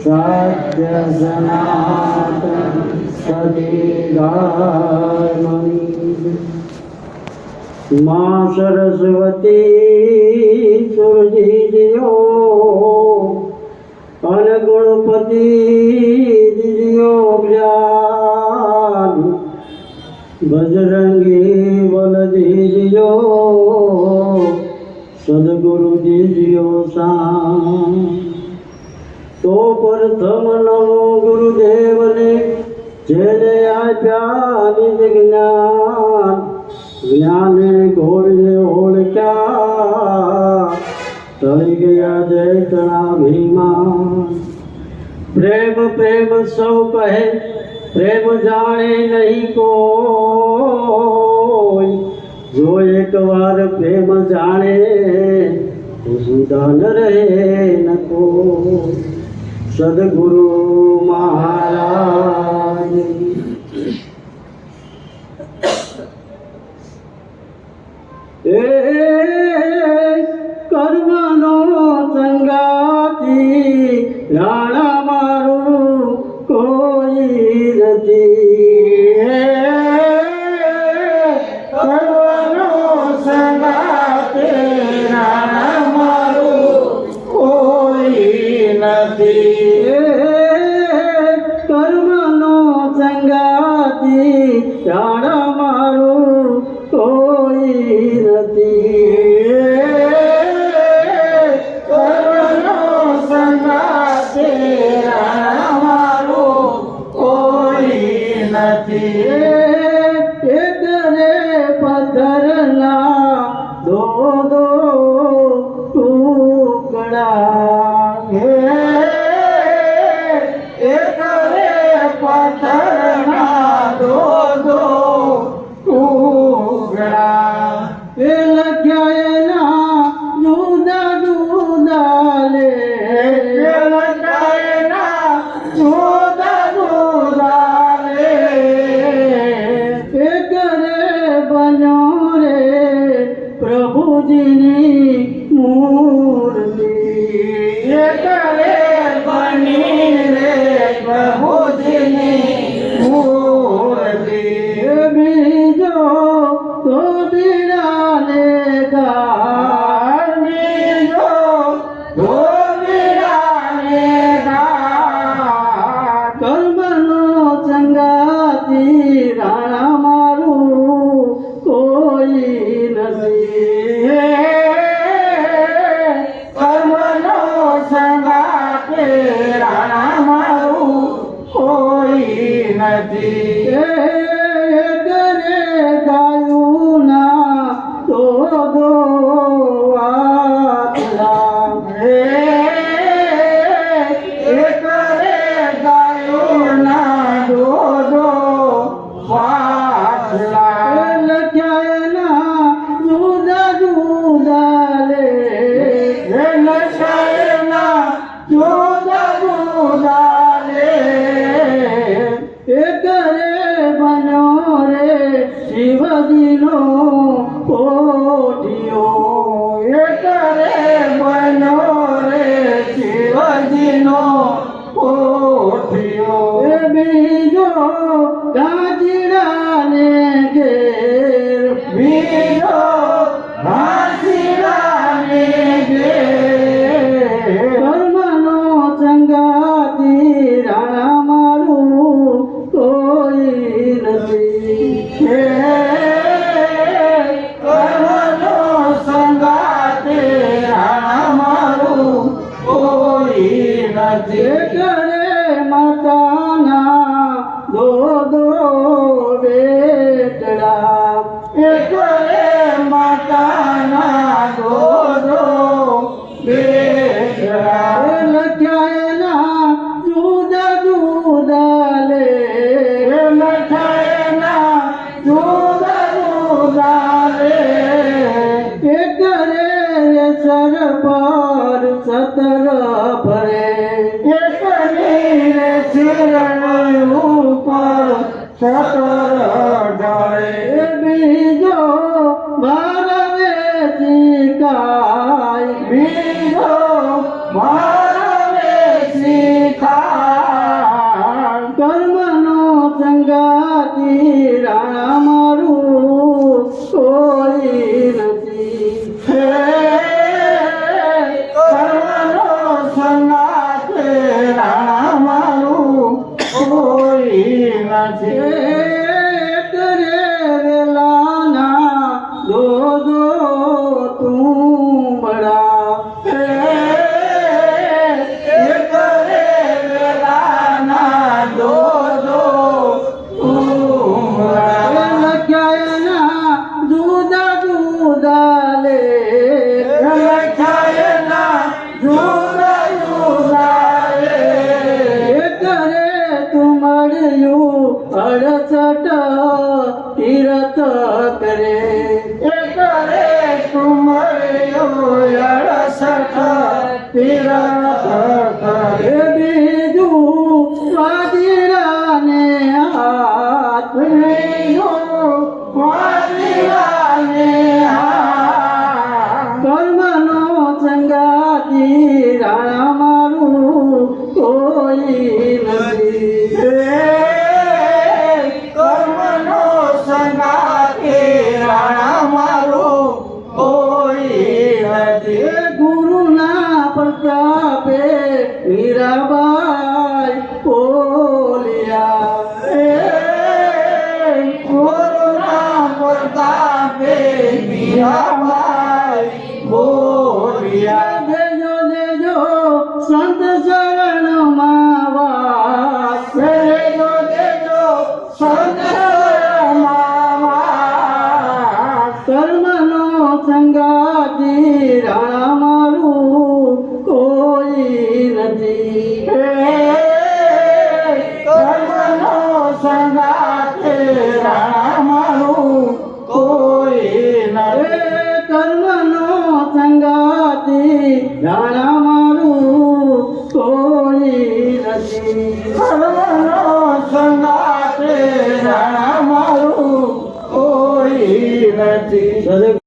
सत्य सनातन सदीगामणि माँ सरस्वती सुरजी दियो अन गुणपति दियो ज्ञान बजरंगी बल दियो सदगुरु दियो शान। तो प्रथम नमो गुरुदेव ने जेने आप्या निज ज्ञान ज्ञान घोड़े ओळख्या टळी गया जैतनाभिमान। प्रेम प्रेम सौ कहे प्रेम जाने नहीं कोई जो एक बार प्रेम जाने तो जुदा न रहे न कोई। सदगुरु महाराज कर्मनो संगाती राणा मारू कोई नहीं। कर्मनो संगाती राणा मारू कोई नहीं। कर्मनो संगाती राणा मारू कोई नहीं। कर्मनो संगाती राणा मारू कोई नहीं। एक रे पत्थरना दो दो टुकड़ा एक रे पत्थरना दो दो टुकड़ा लग्यायना जुदा जुदा ले लग्यायना जुदा जुदा ले। एक रे बनो रे प्रभु जी मूर्ति एक रे बनी रे प्रभु जी मूर्ति। बीजो तो बिराने का बीजो तो बिराने का। कर्मनो संगाती राणा मारू कोई नहीं। कर्मनो संगाती राणा मारू कोई नहीं। करे गायूना दो दो आखला करे गायूना दो दो आखला लख्यायना जुदा जुदा ले लख्यायना जुदा जुदा ले। एक रे बनो रे शिवजीनो कोटियो एक रे बनो रे शिवजीनो कोटियो। बीजो गाजीरा ने घेर बीजो गाजीरा ने घेर। कर्मनो संगाती राणा मारू कोई नहीं। कर्मनो संगाती राणा मारू कोई नहीं। करे माताना दो दो बेटड़ा एक रे माताना दो दो बेटड़ा लख्यायना जुदा जुदा ले लख्यायना जुदा जुदा ले। एक रे सर पर सतर भरे एक रे सिर ऊपर सतर डरे। बीजो भारवे जी का बीजो છે કરે વેલાના દો તુંબડા કરે વેલાના દો તુંબડા લખ્યાયના જુદા જુદા લે લખ્યાયના જુદા જુદા લે કરે તુમડ્યું 68 તીરથ કરે કરે તુમડ્યું 68 તીરથ કરે બીજું વાદીરાને હાથ વાદીરાને હાથ કર્મનો સંગાતી રાણા મારું કોઈ નથી કર્મનો સંગાતી રાણા મારું કોઈ નથી ગુરુના પ્રતાપે મીરાબાઈ બોલ્યા ગુરુના પ્રતાપે મીરાબાઈ બોલ્યા દેજો દેજો સંત શરણમાં વાસ દેજો દેજો સંત શરણમાં વાસ કર્મનો સંગાતી રાણા મારું કોઈ નથી કર્મનો સંગાતી રાણા મારું કોઈ નથી કર્મનો સંગાતી રાણા મારું કોઈ નથી કર્મનો સંગાતી રાણા મારું કોઈ નથી